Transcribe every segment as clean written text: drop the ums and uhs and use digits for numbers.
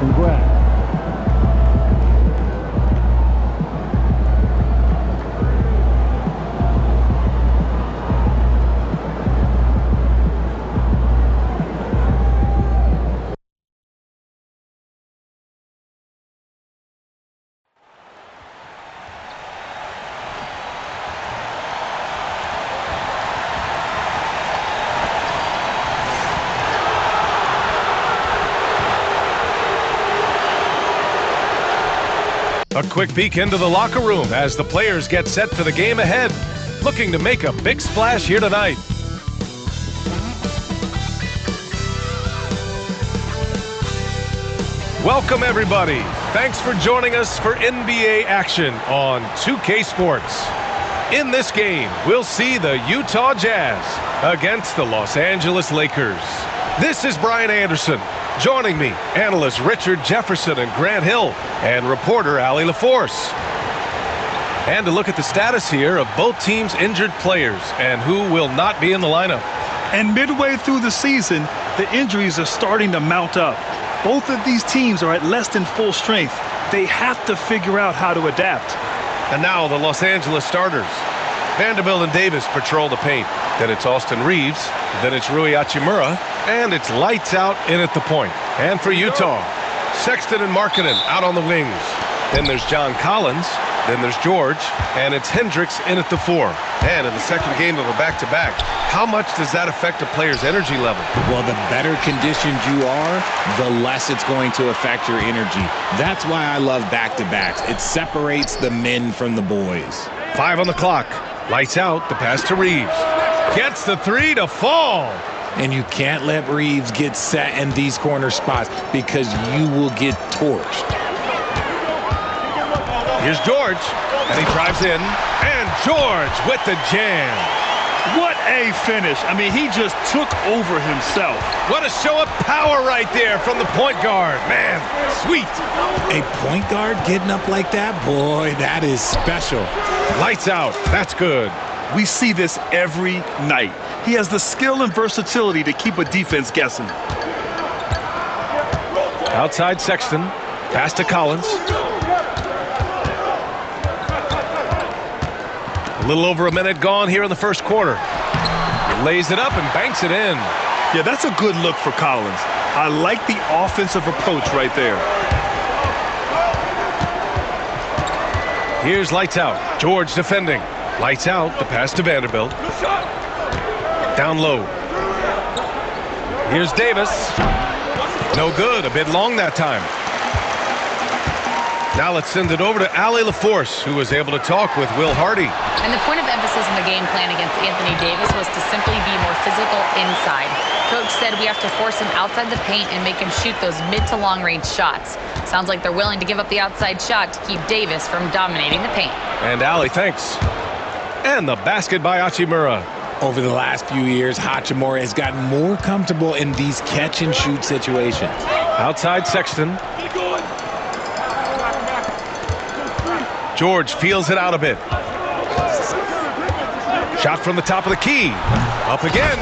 Congrats. A quick peek into the locker room as the players get set for the game ahead, looking to make a big splash here tonight. Welcome everybody. Thanks for joining us for NBA action on 2K Sports. In this game, we'll see the Utah Jazz against the Los Angeles Lakers. This is Brian Anderson. Joining me, analysts Richard Jefferson and Grant Hill, and reporter Allie LaForce. And to look at the status here of both teams' injured players and who will not be in the lineup. And midway through the season, the injuries are starting to mount up. Both of these teams are at less than full strength. They have to figure out how to adapt. And now the Los Angeles starters. Vanderbilt and Davis patrol the paint. Then it's Austin Reeves. Then it's Rui Hachimura. And it's lights out in at the point. And for Utah, Sexton and Markkanen out on the wings. Then there's John Collins. Then there's George. And it's Hendricks in at the 4. And in the second game of a back-to-back, how much does that affect a player's energy level? Well, the better conditioned you are, the less it's going to affect your energy. That's why I love back-to-backs. It separates the men from the boys. 5 on the clock. Lights out, the pass to Reeves. Gets the 3 to fall. And you can't let Reeves get set in these corner spots because you will get torched. Here's George, and he drives in. And George with the jam. What a finish. I mean, he just took over himself. What a show of power right there from the point guard. Man, sweet. A point guard getting up like that? Boy, that is special. Lights out. That's good. We see this every night. He has the skill and versatility to keep a defense guessing. Outside Sexton. Pass to Collins. A little over a minute gone here in the first quarter. Lays it up and banks it in. Yeah, that's a good look for Collins. I like the offensive approach right there. Here's lights out. George defending. Lights out. The pass to Vanderbilt. Down low. Here's Davis. No good. A bit long that time. Now let's send it over to Allie LaForce, who was able to talk with Will Hardy. And the point of emphasis in the game plan against Anthony Davis was to simply be more physical inside. Coach said we have to force him outside the paint and make him shoot those mid to long range shots. Sounds like they're willing to give up the outside shot to keep Davis from dominating the paint. And Allie, thanks. And the basket by Hachimura. Over the last few years, Hachimura has gotten more comfortable in these catch and shoot situations. Outside Sexton. George feels it out a bit. Shot from the top of the key. Up again.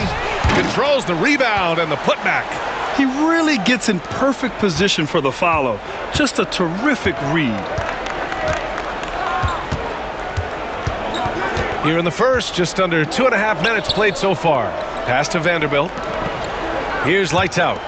Controls the rebound and the putback. He really gets in perfect position for the follow. Just a terrific read. Here in the first, just under 2.5 minutes played so far. Pass to Vanderbilt. Here's lights out.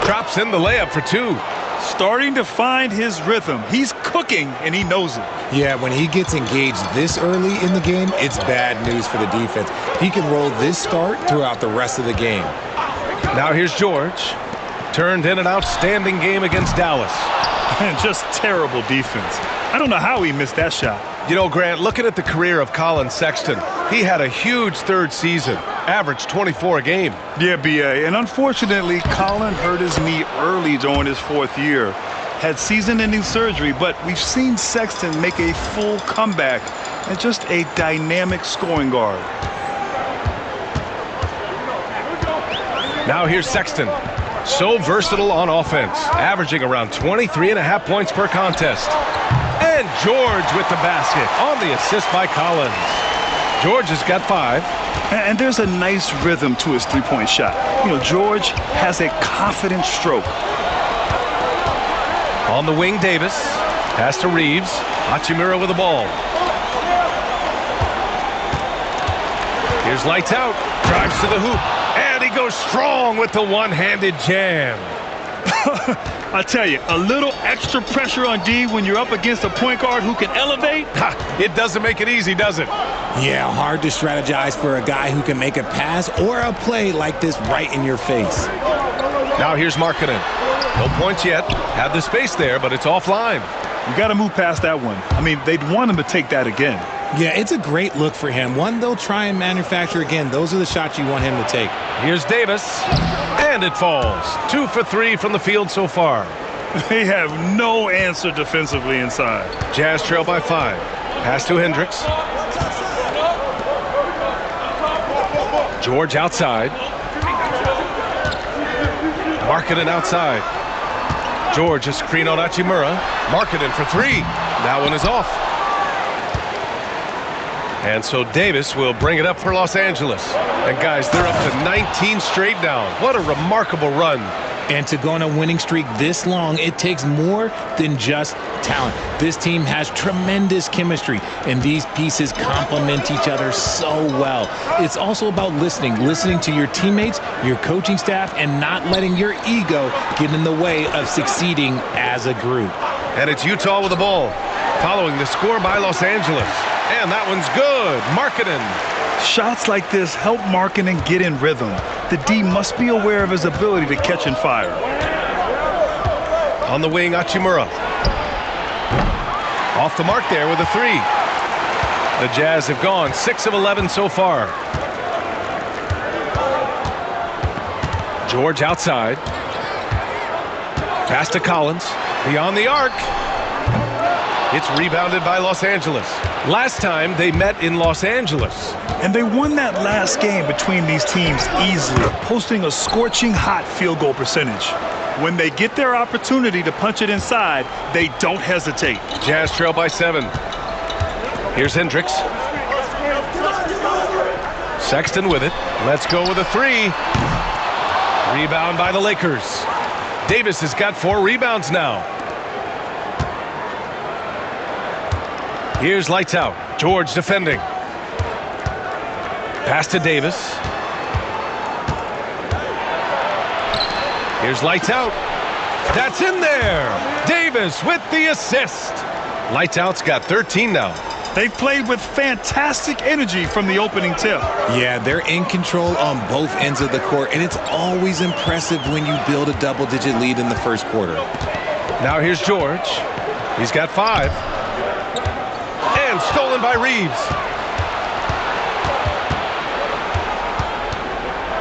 Drops in the layup for 2. Starting to find his rhythm. He's cooking, and he knows it. Yeah, when he gets engaged this early in the game, it's bad news for the defense. He can roll this start throughout the rest of the game. Now here's George. Turned in an outstanding game against Dallas. And just terrible defense. I don't know how he missed that shot. You know, Grant, looking at the career of Colin Sexton, he had a huge third season, averaged 24 a game. Yeah, B.A., and unfortunately, Colin hurt his knee early during his 4th year. Had season-ending surgery, but we've seen Sexton make a full comeback and just a dynamic scoring guard. Now here's Sexton. So versatile on offense, averaging around 23.5 points per contest. And George with the basket on the assist by Collins. George has got 5. And there's a nice rhythm to his three-point shot. You know, George has a confident stroke. On the wing, Davis. Pass to Reeves. Hachimura with the ball. Here's lights out. Drives to the hoop. And he goes strong with the one-handed jam. I tell you, a little extra pressure on D when you're up against a point guard who can elevate. It doesn't make it easy, does it? Yeah, hard to strategize for a guy who can make a pass or a play like this right in your face. Now here's Markkanen. No points yet. Had the space there, but it's offline. You got to move past that one. I mean, they'd want him to take that again. Yeah, it's a great look for him. One they'll try and manufacture again. Those are the shots you want him to take. Here's Davis. And it falls. 2 for 3 from the field so far. They have no answer defensively inside. Jazz trail by 5. Pass to Hendricks. George outside. Markkanen outside. George a screen on Hachimura. Markkanen for 3. That one is off. And so Davis will bring it up for Los Angeles. And guys, they're up to 19 straight now. What a remarkable run. And to go on a winning streak this long, it takes more than just talent. This team has tremendous chemistry, and these pieces complement each other so well. It's also about listening to your teammates, your coaching staff, and not letting your ego get in the way of succeeding as a group. And it's Utah with the ball, following the score by Los Angeles. And that one's good. Markkanen. Shots like this help Markkanen get in rhythm. The D must be aware of his ability to catch and fire. On the wing, Hachimura. Off the mark there with a 3. The Jazz have gone 6 of 11 so far. George outside. Pass to Collins. Beyond the arc. It's rebounded by Los Angeles. Last time they met in Los Angeles. And they won that last game between these teams easily, posting a scorching hot field goal percentage. When they get their opportunity to punch it inside, they don't hesitate. Jazz trail by 7. Here's Hendricks. Sexton with it. Let's go with a 3. Rebound by the Lakers. Davis has got 4 rebounds now. Here's lights out. George defending. Pass to Davis. Here's lights out. That's in there. Davis with the assist. Lights out's got 13 now. They've played with fantastic energy from the opening tip. Yeah, they're in control on both ends of the court, and it's always impressive when you build a double-digit lead in the first quarter. Now here's George. He's got 5. And stolen by Reeves.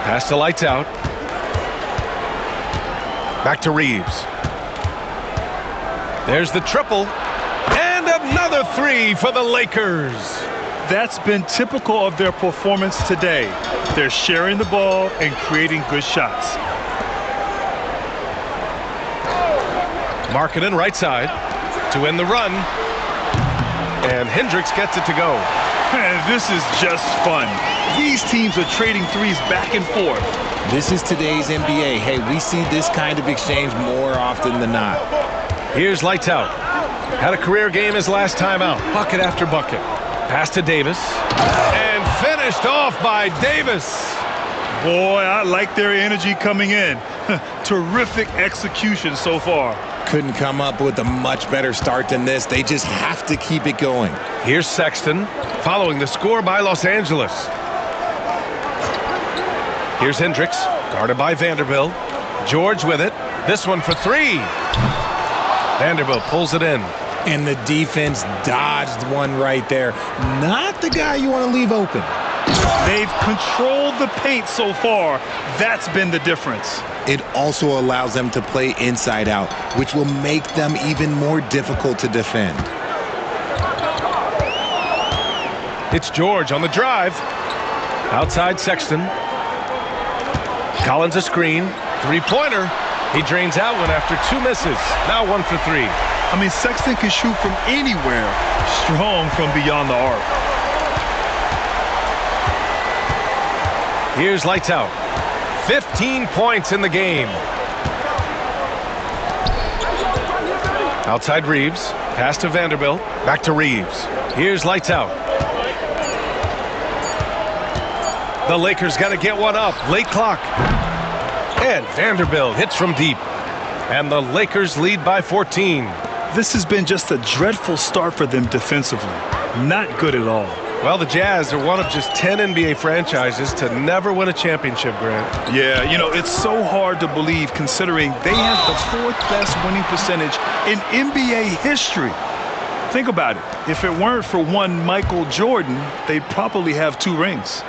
Pass to lights out. Back to Reeves. There's the triple. And another 3 for the Lakers. That's been typical of their performance today. They're sharing the ball and creating good shots. Markkanen right side to end the run. And Hendricks gets it to go. And this is just fun. These teams are trading threes back and forth. This is today's NBA. Hey, we see this kind of exchange more often than not. Here's lights out. Had a career game his last time out. Bucket after bucket. Pass to Davis. And finished off by Davis. Boy, I like their energy coming in. Terrific execution so far. Couldn't come up with a much better start than this. They just have to keep it going. Here's Sexton, following the score by Los Angeles. Here's Hendricks, guarded by Vanderbilt. George with it. This one for 3. Vanderbilt pulls it in. And the defense dodged one right there. Not the guy you want to leave open. They've controlled the paint so far. That's been the difference. It also allows them to play inside out, which will make them even more difficult to defend. It's George on the drive. Outside Sexton. Collins a screen. 3-pointer. He drains out one after 2 misses. Now 1 for 3. I mean, Sexton can shoot from anywhere. Strong from beyond the arc. Here's lights out. 15 points in the game. Outside Reeves. Pass to Vanderbilt. Back to Reeves. Here's lights out. The Lakers got to get one up. Late clock. And Vanderbilt hits from deep. And the Lakers lead by 14. This has been just a dreadful start for them defensively. Not good at all. Well, the Jazz are one of just 10 NBA franchises to never win a championship, Grant. Yeah, you know, it's so hard to believe considering they have the 4th best winning percentage in NBA history. Think about it. If it weren't for one Michael Jordan, they'd probably have 2 rings.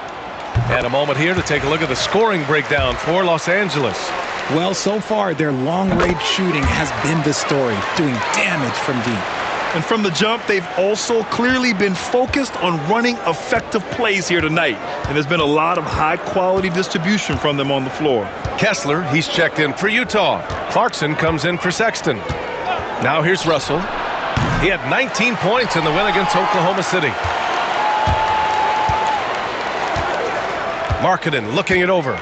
And a moment here to take a look at the scoring breakdown for Los Angeles. Well, so far, their long-range shooting has been the story, doing damage from deep. And from the jump, they've also clearly been focused on running effective plays here tonight. And there's been a lot of high-quality distribution from them on the floor. Kessler, he's checked in for Utah. Clarkson comes in for Sexton. Now here's Russell. He had 19 points in the win against Oklahoma City. Markkanen looking it over.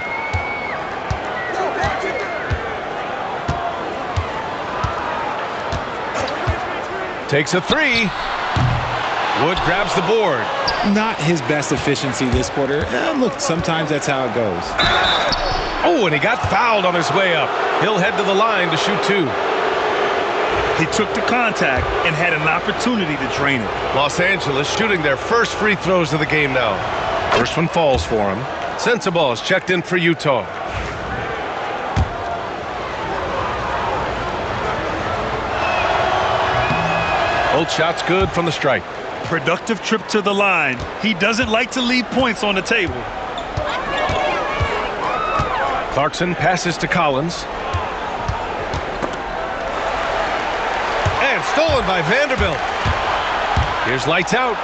Takes a 3. Wood grabs the board. Not his best efficiency this quarter. Look, sometimes that's how it goes. Oh, and he got fouled on his way up. He'll head to the line to shoot 2. He took the contact and had an opportunity to drain it. Los Angeles shooting their first free throws of the game now. First one falls for him. Sensabaugh is checked in for Utah. Both shots good from the stripe. Productive trip to the line. He doesn't like to leave points on the table. Clarkson passes to Collins. And stolen by Vanderbilt. Here's lights out.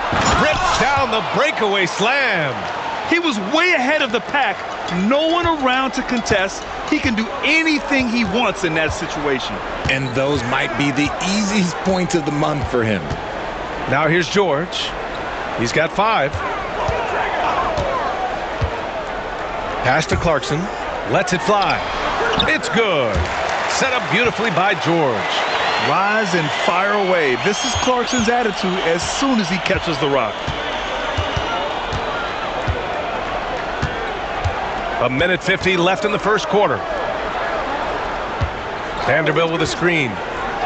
Rips down the breakaway slam. He was way ahead of the pack. No one around to contest. He can do anything he wants in that situation. And those might be the easiest points of the month for him. Now here's George. He's got 5. Pass to Clarkson. Lets it fly. It's good. Set up beautifully by George. Rise and fire away. This is Clarkson's attitude as soon as he catches the rock. A minute 50 left in the first quarter. Vanderbilt with a screen.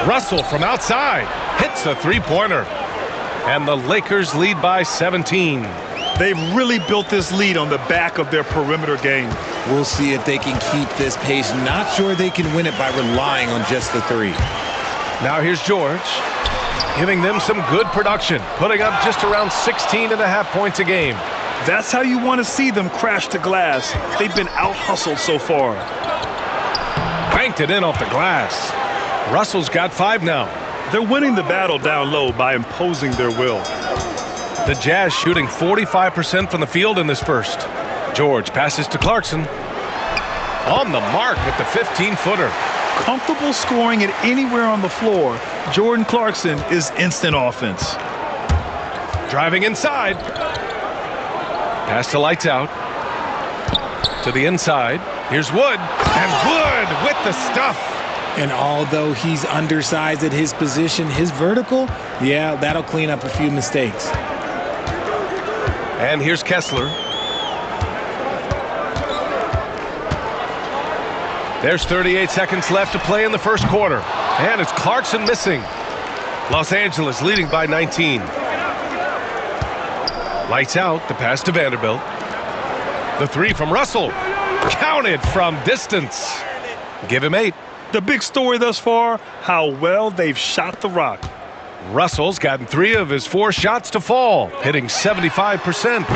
Russell from outside hits a 3-pointer. And the Lakers lead by 17. They've really built this lead on the back of their perimeter game. We'll see if they can keep this pace. Not sure they can win it by relying on just the 3. Now here's George, giving them some good production, putting up just around 16.5 points a game. That's how you want to see them crash the glass. They've been out-hustled so far. Banked it in off the glass. Russell's got 5 now. They're winning the battle down low by imposing their will. The Jazz shooting 45% from the field in this first. George passes to Clarkson. On the mark with the 15-footer. Comfortable scoring it anywhere on the floor. Jordan Clarkson is instant offense. Driving inside. Pass to lights out. To the inside. Here's Wood. And Wood with the stuff. And although he's undersized at his position, his vertical, yeah, that'll clean up a few mistakes. And here's Kessler. There's 38 seconds left to play in the first quarter. And it's Clarkson missing. Los Angeles leading by 19. Lights out, the pass to Vanderbilt. The 3 from Russell. Counted from distance. Give him 8. The big story thus far, how well they've shot the rock. Russell's gotten 3 of his 4 shots to fall, hitting 75%.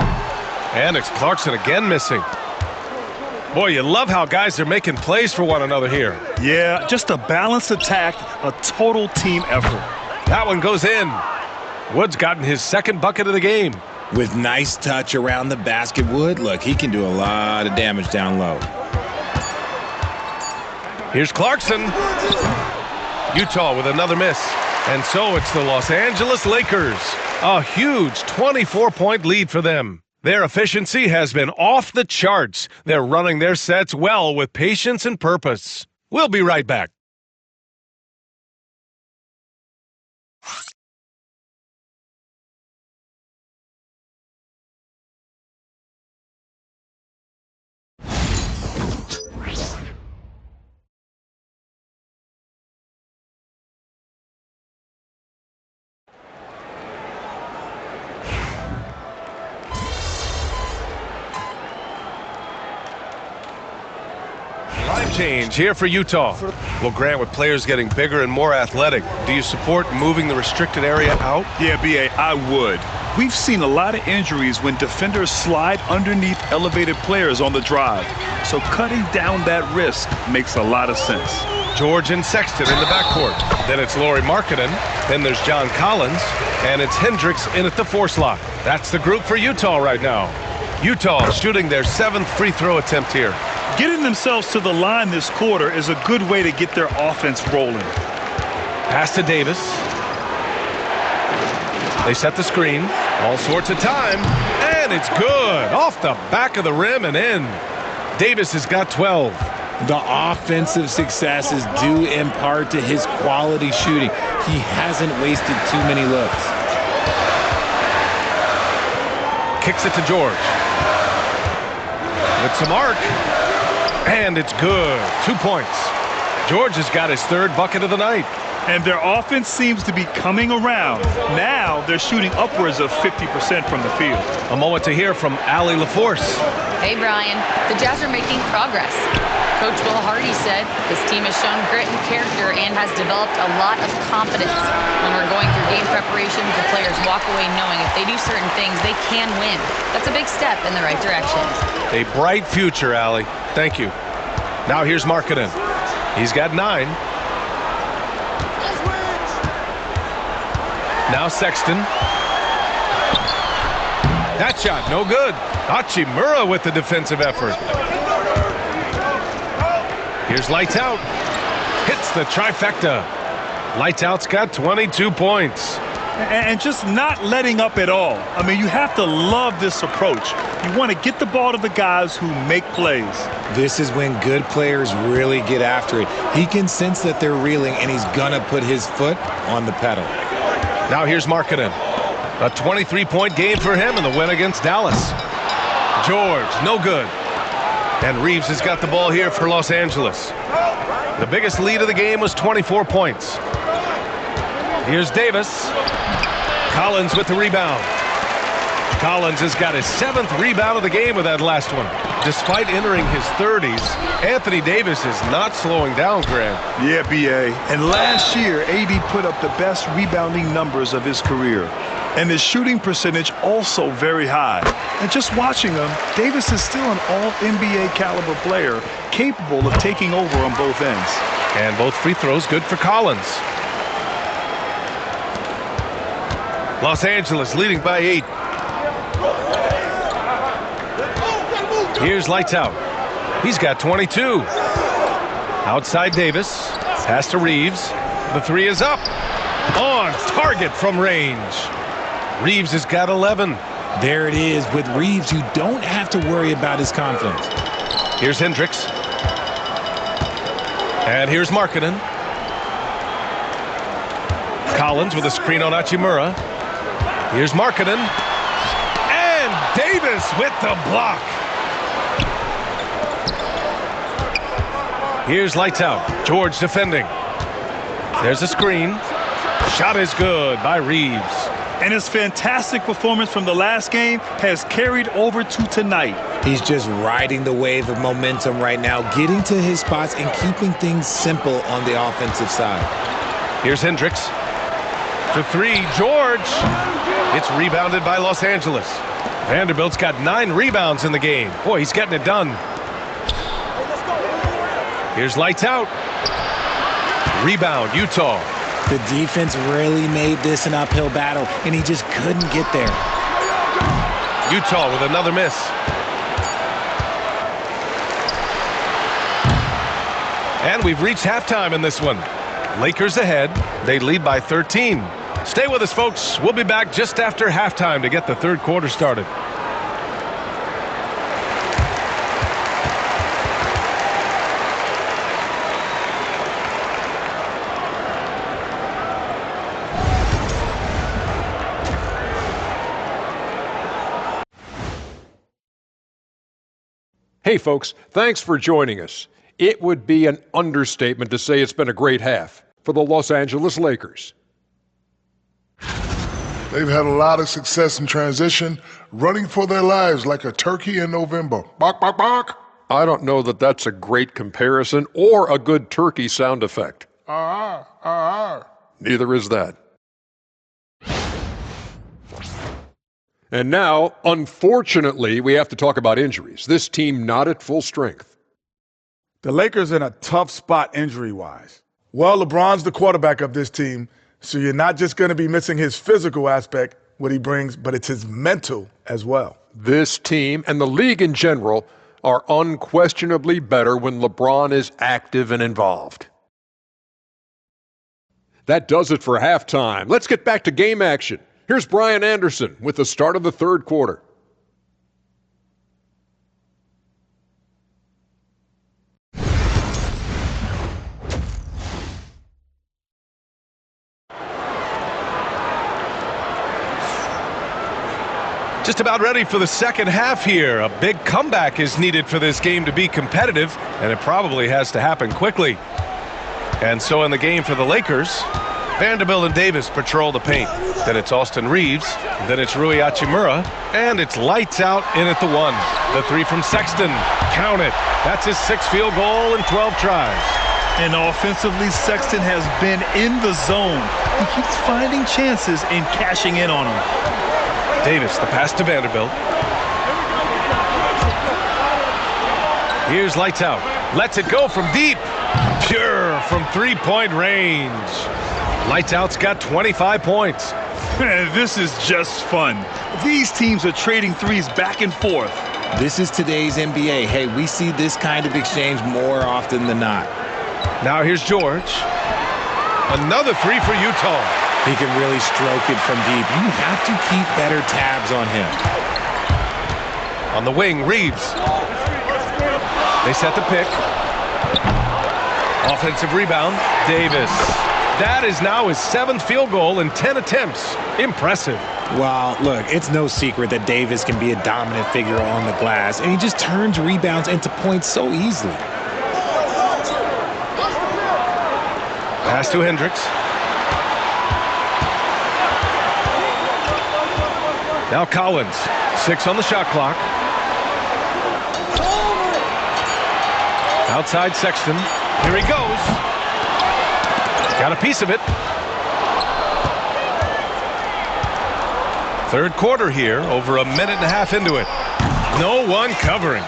And it's Clarkson again missing. Boy, you love how guys are making plays for one another here. Yeah, just a balanced attack, a total team effort. That one goes in. Wood's gotten his 2nd bucket of the game. With nice touch around the basket, Wood, look, he can do a lot of damage down low. Here's Clarkson. Utah with another miss. And so it's the Los Angeles Lakers. A huge 24-point lead for them. Their efficiency has been off the charts. They're running their sets well with patience and purpose. We'll be right back. Line change here for Utah. Well, Grant, with players getting bigger and more athletic, do you support moving the restricted area out? Yeah, B.A., I would. We've seen a lot of injuries when defenders slide underneath elevated players on the drive. So cutting down that risk makes a lot of sense. George and Sexton in the backcourt. Then it's Lauri Markkanen. Then there's John Collins. And it's Hendricks in at the 4 slot. That's the group for Utah right now. Utah shooting their 7th free throw attempt here. Getting themselves to the line this quarter is a good way to get their offense rolling. Pass to Davis. They set the screen. All sorts of time. And it's good. Off the back of the rim and in. Davis has got 12. The offensive success is due in part to his quality shooting. He hasn't wasted too many looks. Kicks it to George. With some arc. And it's good. 2 points. George has got his 3rd bucket of the night. And their offense seems to be coming around. Now they're shooting upwards of 50% from the field. A moment to hear from Allie LaForce. Hey, Brian. The Jazz are making progress. Coach Will Hardy said his team has shown grit and character and has developed a lot of confidence. When we're going through game preparation, the players walk away knowing if they do certain things, they can win. That's a big step in the right direction. A bright future, Allie. Thank you. Now here's Markkanen. He's got 9. Now Sexton. That shot, no good. Hachimura with the defensive effort. Here's Lights Out. Hits the trifecta. Lights Out's got 22 points. And just not letting up at all. I mean, you have to love this approach. You want to get the ball to the guys who make plays. This is when good players really get after it. He can sense that they're reeling, and he's going to put his foot on the pedal. Now here's Markkanen. A 23-point game for him in the win against Dallas. George, no good. And Reeves has got the ball here for Los Angeles. The biggest lead of the game was 24 points. Here's Davis. Collins with the rebound. Collins has got his 7th rebound of the game with that last one. Despite entering his 30s, Anthony Davis is not slowing down, Grant. Yeah, B.A. And last year, AD put up the best rebounding numbers of his career. And his shooting percentage also very high. And just watching him, Davis is still an all-NBA caliber player, capable of taking over on both ends. And both free throws good for Collins. Los Angeles leading by 8. Here's Lights Out. He's got 22. Outside Davis. Pass to Reeves. The 3 is up. On target from range. Reeves has got 11. There it is. With Reeves, you don't have to worry about his confidence. Here's Hendricks. And here's Markkanen. Collins with a screen on Hachimura. Here's Markkanen. And Davis with the block. Here's Lights Out. George defending. There's a screen. Shot is good by Reeves. And his fantastic performance from the last game has carried over to tonight. He's just riding the wave of momentum right now, getting to his spots and keeping things simple on the offensive side. Here's Hendricks. To 3, George. It's rebounded by Los Angeles. Vanderbilt's got 9 rebounds in the game. Boy, he's getting it done. Here's Lights Out. Rebound, Utah. The defense really made this an uphill battle, and he just couldn't get there. Utah with another miss. And we've reached halftime in this one. Lakers ahead. They lead by 13. Stay with us, folks. We'll be back just after halftime to get the third quarter started. Hey folks, thanks for joining us. It would be an understatement to say it's been a great half for the Los Angeles Lakers. They've had a lot of success in transition, running for their lives like a turkey in November. Bark, bark, bark. I don't know that that's a great comparison or a good turkey sound effect. Neither is that. And now, unfortunately, we have to talk about injuries. This team not at full strength. The Lakers in a tough spot injury-wise. Well, LeBron's the quarterback of this team, so you're not just going to be missing his physical aspect, what he brings, but it's his mental as well. This team and the league in general are unquestionably better when LeBron is active and involved. That does it for halftime. Let's get back to game action. Here's Brian Anderson with the start of the third quarter. Just about ready for the second half here. A big comeback is needed for this game to be competitive, and it probably has to happen quickly. And so in the game for the Lakers, Vanderbilt and Davis patrol the paint. Then it's Austin Reeves. Then it's Rui Hachimura. And it's lights out in at the one. The three from Sexton. Count it. That's his 6th field goal in 12 tries. And offensively, Sexton has been in the zone. He keeps finding chances and cashing in on them. Davis, the pass to Vanderbilt. Here's lights out. Lets it go from deep. Pure from three-point range. Lights out's got 25 points. This is just fun. These teams are trading threes back and forth. This is today's NBA. Hey, we see this kind of exchange more often than not. Now here's George. Another three for Utah. He can really stroke it from deep. You have to keep better tabs on him. On the wing, Reeves. They set the pick. Offensive rebound, Davis. That is now his 7th field goal in 10 attempts. Impressive. Well, look, it's no secret that Davis can be a dominant figure on the glass, and he just turns rebounds into points so easily. Pass to Hendricks. Now Collins, 6 on the shot clock. Outside Sexton. Here he goes. Got a piece of it. Third quarter here, over a minute and a half into it. No one covering.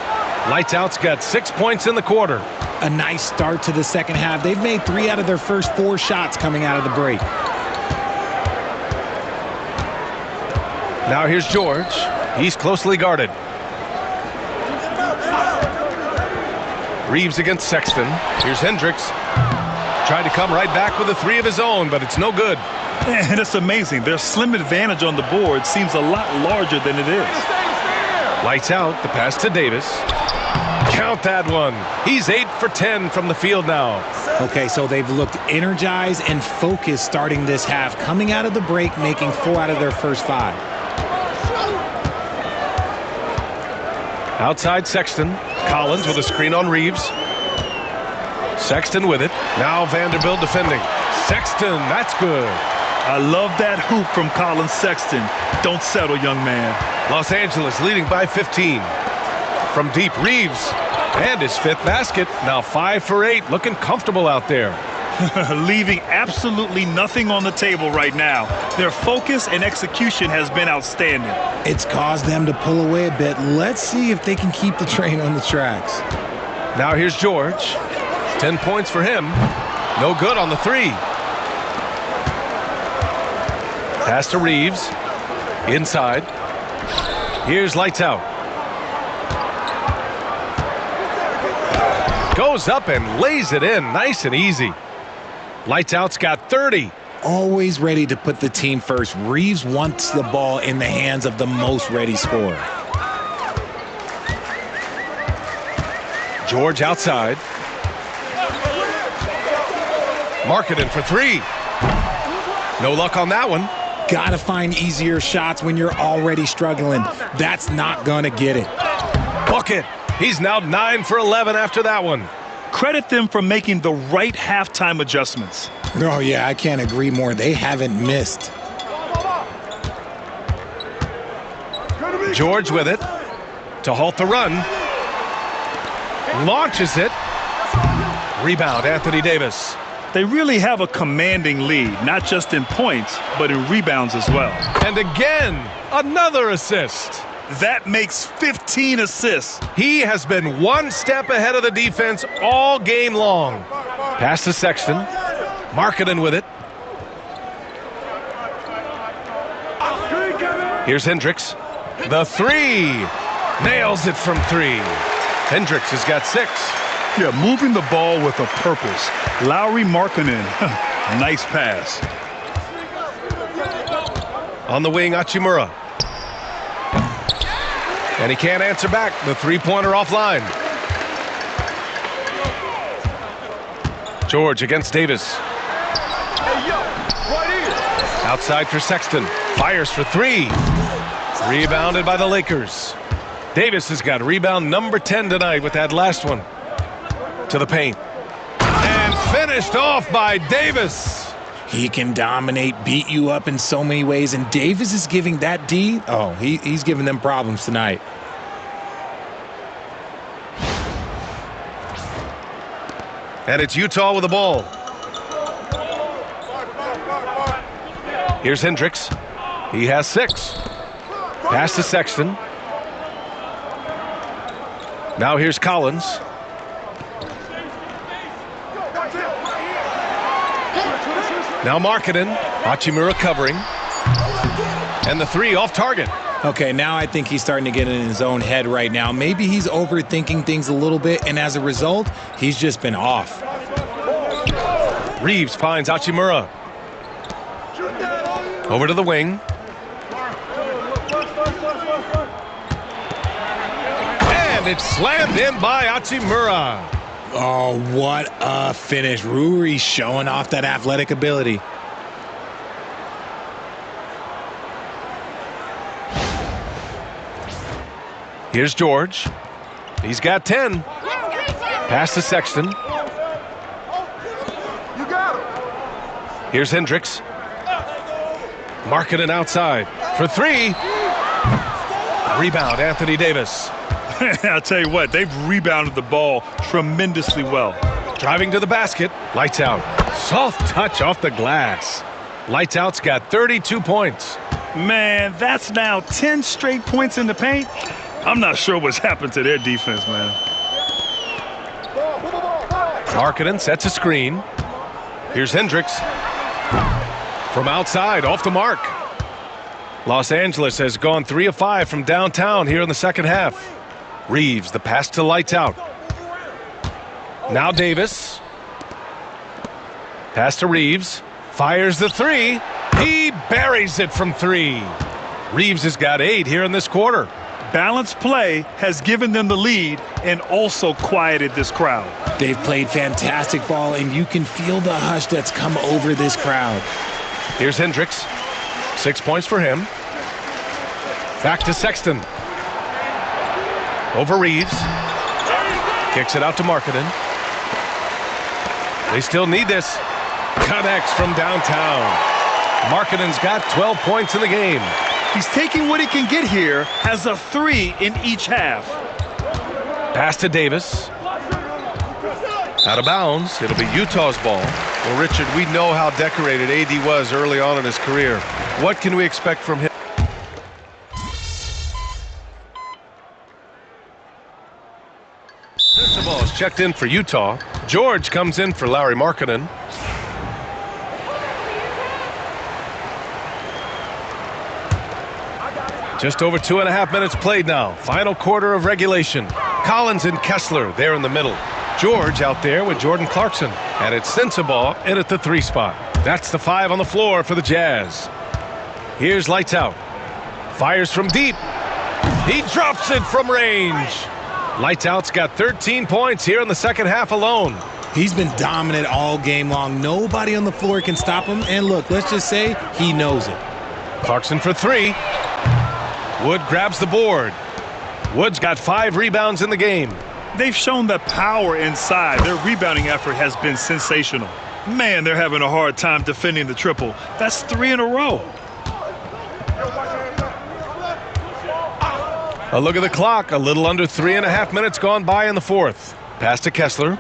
Lights out's got 6 points in the quarter. A nice start to the second half. They've made 3 out of their first 4 shots coming out of the break. Now here's George. He's closely guarded. Reeves against Sexton. Here's Hendricks. Tried to come right back with a 3 of his own, but it's no good. And it's amazing. Their slim advantage on the board seems a lot larger than it is. Lights out. The pass to Davis. Count that one. He's 8 for 10 from the field now. Okay, so they've looked energized and focused starting this half, coming out of the break, making 4 out of their first 5. Outside Sexton. Collins with a screen on Reeves. Sexton with it. Now Vanderbilt defending. Sexton, that's good. I love that hoop from Colin Sexton. Don't settle, young man. Los Angeles leading by 15. From deep, Reeves. And his 5th basket. Now 5 for 8. Looking comfortable out there. Leaving absolutely nothing on the table right now. Their focus and execution has been outstanding. It's caused them to pull away a bit. Let's see if they can keep the train on the tracks. Now here's George. 10 points for him. No good on the 3. Pass to Reeves. Inside. Here's lights out. Goes up and lays it in. Nice and easy. Lights out's got 30. Always ready to put the team first. Reeves wants the ball in the hands of the most ready scorer. George outside. Marketing for 3. No luck on that one. Gotta find easier shots when you're already struggling. That's not gonna get it. Bucket. He's now 9 for 11 after that one. Credit them for making the right halftime adjustments. Oh, yeah, I can't agree more. They haven't missed. George with it to halt the run. Launches it. Rebound, Anthony Davis. They really have a commanding lead, not just in points, but in rebounds as well. And again, another assist. That makes 15 assists. He has been one step ahead of the defense all game long. Pass to Sexton. Markkanen with it. Here's Hendricks. The three. Nails it from three. Hendricks has got 6. Yeah, moving the ball with a purpose. Lauri Markkanen. Nice pass. On the wing, Hachimura. And he can't answer back. The three-pointer offline. George against Davis. Outside for Sexton. Fires for 3. Rebounded by the Lakers. Davis has got rebound number 10 tonight with that last one. To the paint. And finished off by Davis. He can dominate, beat you up in so many ways, and Davis is giving that D. Oh, he's giving them problems tonight. And it's Utah with the ball. Here's Hendricks. He has 6. Pass to Sexton. Now here's Collins. Now Markkanen. Hachimura covering. And the 3 off target. Okay, now I think he's starting to get in his own head right now. Maybe he's overthinking things a little bit, and as a result, he's just been off. Reeves finds Hachimura. Over to the wing. And it's slammed in by Hachimura. Oh, what a finish. Ruri showing off that athletic ability. Here's George. He's got 10. Pass to Sexton. Here's Hendricks. Markkanen outside for 3. Rebound, Anthony Davis. I'll tell you what, they've rebounded the ball tremendously well. Driving to the basket. Lights out. Soft touch off the glass. Lights out's got 32 points. Man, that's now 10 straight points in the paint. I'm not sure what's happened to their defense, man. Markkanen sets a screen. Here's Hendricks. From outside, off the mark. Los Angeles has gone 3 of 5 from downtown here in the second half. Reeves, the pass to Lights out. Now Davis. Pass to Reeves. Fires the 3. He buries it from 3. Reeves has got 8 here in this quarter. Balanced play has given them the lead and also quieted this crowd. They've played fantastic ball, and you can feel the hush that's come over this crowd. Here's Hendricks. 6 points for him. Back to Sexton. Over Reeves. Kicks it out to Markkanen. They still need this. Connects from downtown. Markkanen's got 12 points in the game. He's taking what he can get here as a 3 in each half. Pass to Davis. Out of bounds. It'll be Utah's ball. Well, Richard, we know how decorated AD was early on in his career. What can we expect from him? The ball is checked in for Utah. George comes in for Lauri Markkanen. Just over 2.5 minutes played now. Final quarter of regulation. Collins and Kessler there in the middle. George out there with Jordan Clarkson. And it's Sensabaugh in at the 3 spot. That's the 5 on the floor for the Jazz. Here's Lights out. Fires from deep. He drops it from range. Lights out's got 13 points here in the second half alone. He's been dominant all game long. Nobody on the floor can stop him. And look, let's just say he knows it. Clarkson for 3. Wood grabs the board. Wood's got 5 rebounds in the game. They've shown the power inside. Their rebounding effort has been sensational. Man, they're having a hard time defending the triple. That's 3 in a row. A look at the clock. A little under 3.5 minutes gone by in the fourth. Pass to Kessler.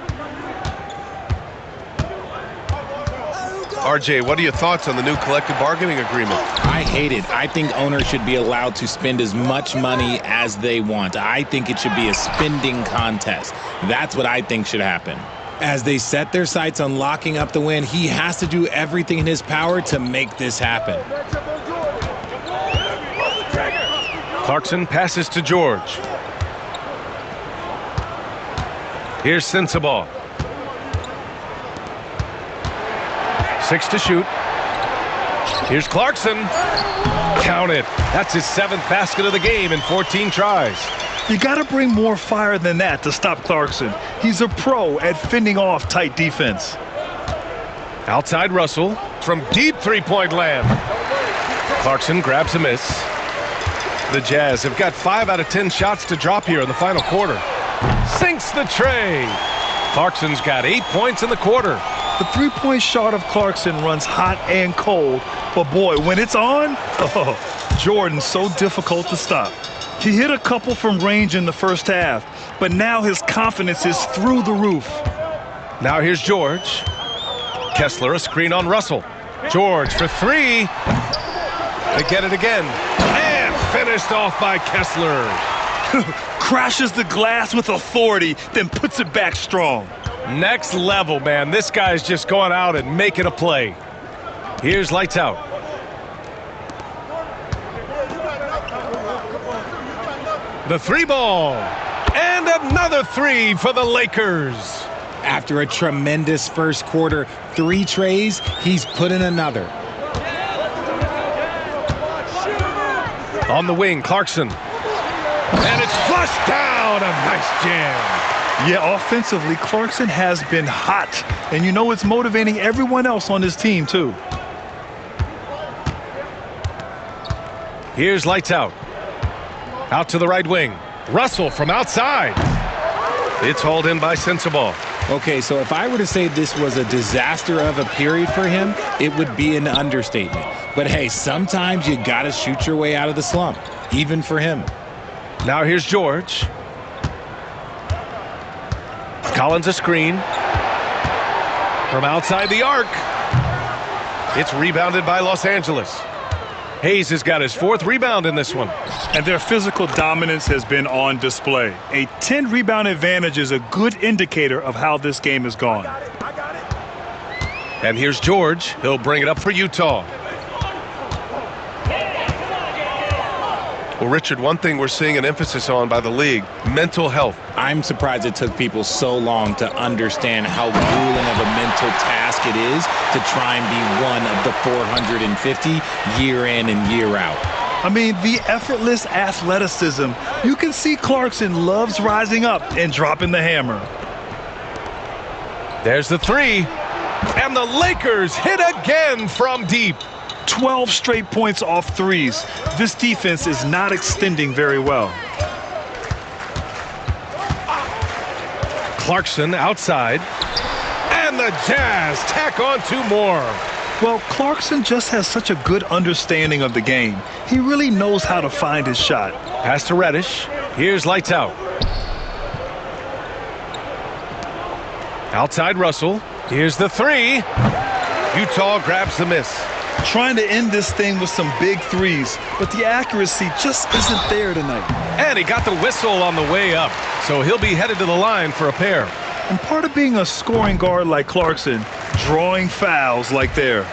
RJ, what are your thoughts on the new collective bargaining agreement? I hate it. I think owners should be allowed to spend as much money as they want. I think it should be a spending contest. That's what I think should happen. As they set their sights on locking up the win, he has to do everything in his power to make this happen. Clarkson passes to George. Here's Sensabaugh. 6 to shoot. Here's Clarkson. Count it. That's his 7th basket of the game in 14 tries. You got to bring more fire than that to stop Clarkson. He's a pro at fending off tight defense. Outside Russell from deep three-point land. Clarkson grabs a miss. The Jazz have got 5 out of 10 shots to drop here in the final quarter. Sinks the tray. Clarkson's got 8 points in the quarter. The three-point shot of Clarkson runs hot and cold, but boy, when it's on, Jordan's so difficult to stop. He hit a couple from range in the first half, but now his confidence is through the roof. Now here's George. Kessler, a screen on Russell. George for 3. They get it again. And finished off by Kessler. Crashes the glass with authority, then puts it back strong. Next level, man. This guy's just going out and making a play. Here's lights out. The 3 ball. And another 3 for the Lakers. After a tremendous first quarter, 3 trays, he's put in another. On the wing, Clarkson. And it's flushed down. A nice jam. Yeah, offensively, Clarkson has been hot. And you know it's motivating everyone else on his team, too. Here's lights out. Out to the right wing. Russell from outside. It's hauled in by Sensabaugh. Okay, so if I were to say this was a disaster of a period for him, it would be an understatement. But hey, sometimes you got to shoot your way out of the slump, even for him. Now here's George. Collins a screen. From outside the arc. It's rebounded by Los Angeles. Hayes has got his 4th rebound in this one. And their physical dominance has been on display. A 10-rebound advantage is a good indicator of how this game has gone. And here's George. He'll bring it up for Utah. Well, Richard, one thing we're seeing an emphasis on by the league, mental health. I'm surprised it took people so long to understand how grueling of a mental task it is to try and be one of the 450 year in and year out. I mean, the effortless athleticism. You can see Clarkson loves rising up and dropping the hammer. There's the 3. And the Lakers hit again from deep. 12 straight points off threes. This defense is not extending very well. Clarkson outside. And the Jazz tack on 2 more. Well, Clarkson just has such a good understanding of the game. He really knows how to find his shot. Pass to Reddish. Here's lights out. Outside Russell. Here's the 3. Utah grabs the miss. Trying to end this thing with some big threes, but the accuracy just isn't there tonight. And he got the whistle on the way up, so he'll be headed to the line for a pair. And part of being a scoring guard like Clarkson, drawing fouls like there.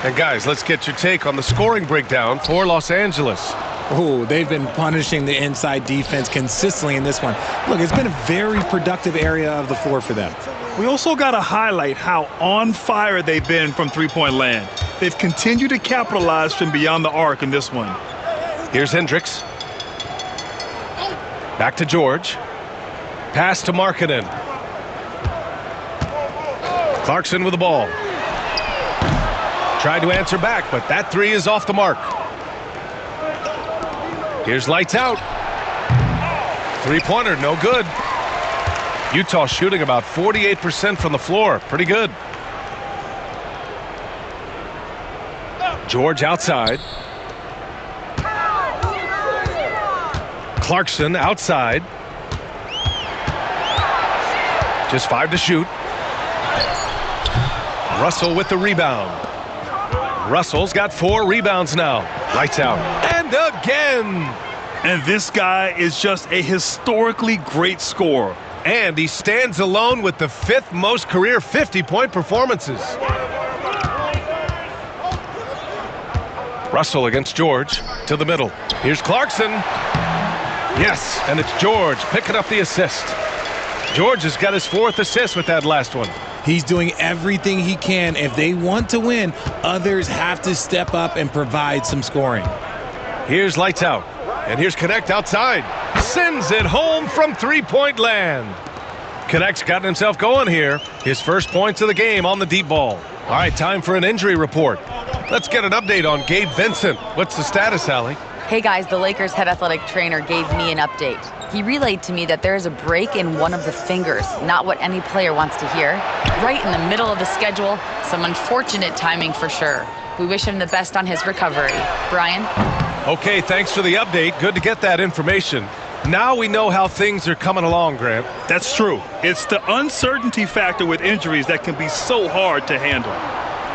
And guys, let's get your take on the scoring breakdown for Los Angeles. Oh, they've been punishing the inside defense consistently in this one. Look, it's been a very productive area of the floor for them. We also got to highlight how on fire they've been from three-point land. They've continued to capitalize from beyond the arc in this one. Here's Hendricks. Back to George. Pass to Markkanen. Clarkson with the ball. Tried to answer back, but that 3 is off the mark. Here's lights out. Three-pointer, no good. Utah shooting about 48% from the floor. Pretty good. George outside. Clarkson outside. Just 5 to shoot. Russell with the rebound. Russell's got 4 rebounds now. Lights out. And again. And this guy is just a historically great scorer. And he stands alone with the 5th most career 50-point performances. Russell against George to the middle. Here's Clarkson. Yes, and it's George picking up the assist. George has got his 4th assist with that last one. He's doing everything he can. If they want to win, others have to step up and provide some scoring. Here's lights out. And here's Connect outside. Sends it home from three-point land. Connect's gotten himself going here. His first points of the game on the deep ball. All right, time for an injury report. Let's get an update on Gabe Vincent. What's the status, Allie? Hey guys, the Lakers head athletic trainer gave me an update. He relayed to me that there is a break in one of the fingers, not what any player wants to hear. Right in the middle of the schedule, some unfortunate timing for sure. We wish him the best on his recovery. Brian? Okay, thanks for the update. Good to get that information. Now we know how things are coming along, Grant. That's true. It's the uncertainty factor with injuries that can be so hard to handle.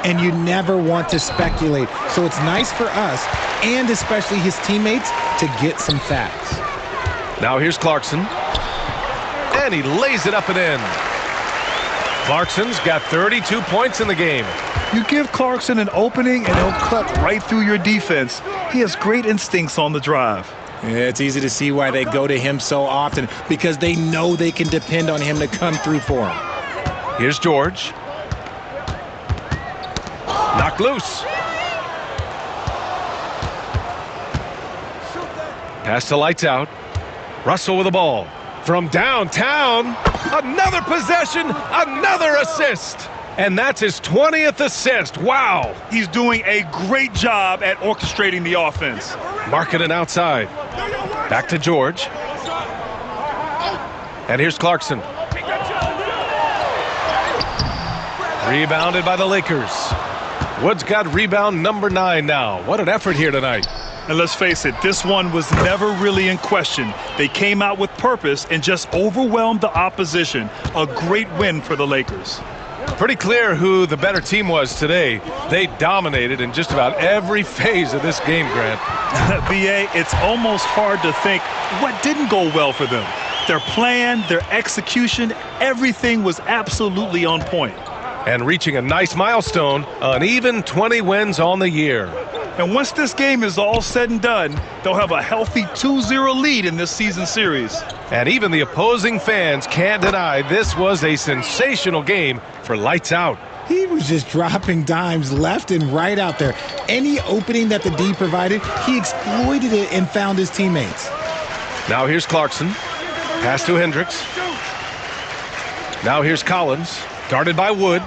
And you never want to speculate. So it's nice for us, and especially his teammates, to get some facts. Now here's Clarkson. And he lays it up and in. Clarkson's got 32 points in the game. You give Clarkson an opening and he'll cut right through your defense. He has great instincts on the drive. Yeah, it's easy to see why they go to him so often, because they know they can depend on him to come through for him. Here's George. Knocked loose. Pass to lights out. Russell with the ball. From downtown. Another possession. Another assist. And that's his 20th assist. Wow. He's doing a great job at orchestrating the offense. Marketing outside. Back to George. And here's Clarkson. Rebounded by the Lakers. Wood's got rebound number 9 now. What an effort here tonight. And let's face it, this one was never really in question. They came out with purpose and just overwhelmed the opposition. A great win for the Lakers. Pretty clear who the better team was today. They dominated in just about every phase of this game, Grant. BA, it's almost hard to think what didn't go well for them. Their plan, their execution, everything was absolutely on point. And reaching a nice milestone, an even 20 wins on the year. And once this game is all said and done, they'll have a healthy 2-0 lead in this season series. And even the opposing fans can't deny this was a sensational game for lights out. He was just dropping dimes left and right out there. Any opening that the D provided, he exploited it and found his teammates. Now here's Clarkson. Pass to Hendricks. Now here's Collins. Guarded by Wood.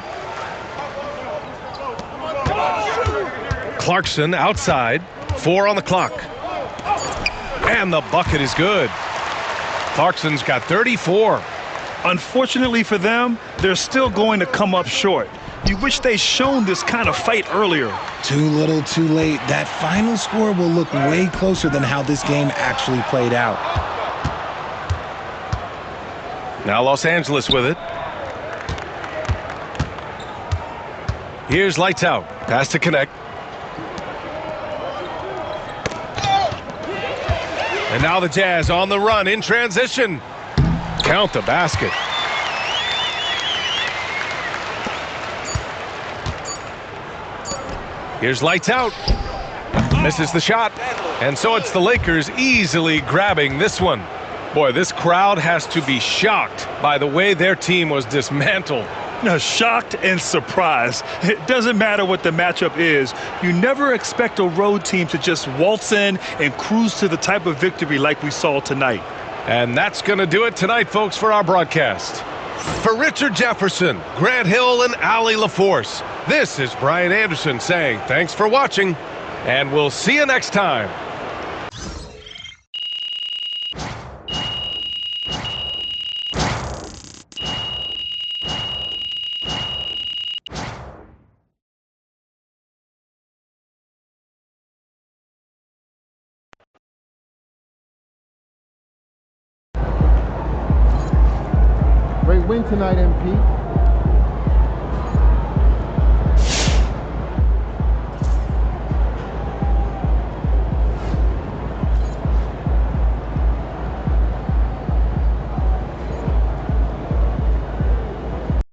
Clarkson outside. 4 on the clock. And the bucket is good. Clarkson's got 34. Unfortunately for them, they're still going to come up short. You wish they'd shown this kind of fight earlier. Too little, too late. That final score will look way closer than how this game actually played out. Now Los Angeles with it. Here's lights out. Pass to Connect. And now the Jazz on the run in transition. Count the basket. Here's lights out. Misses the shot. And so it's the Lakers easily grabbing this one. Boy, this crowd has to be shocked by the way their team was dismantled. Shocked and surprised. It doesn't matter what the matchup is. You never expect a road team to just waltz in and cruise to the type of victory like we saw tonight. And that's going to do it tonight, folks, for our broadcast. For Richard Jefferson, Grant Hill, and Allie LaForce, this is Brian Anderson saying thanks for watching, and we'll see you next time. Great win tonight, MP.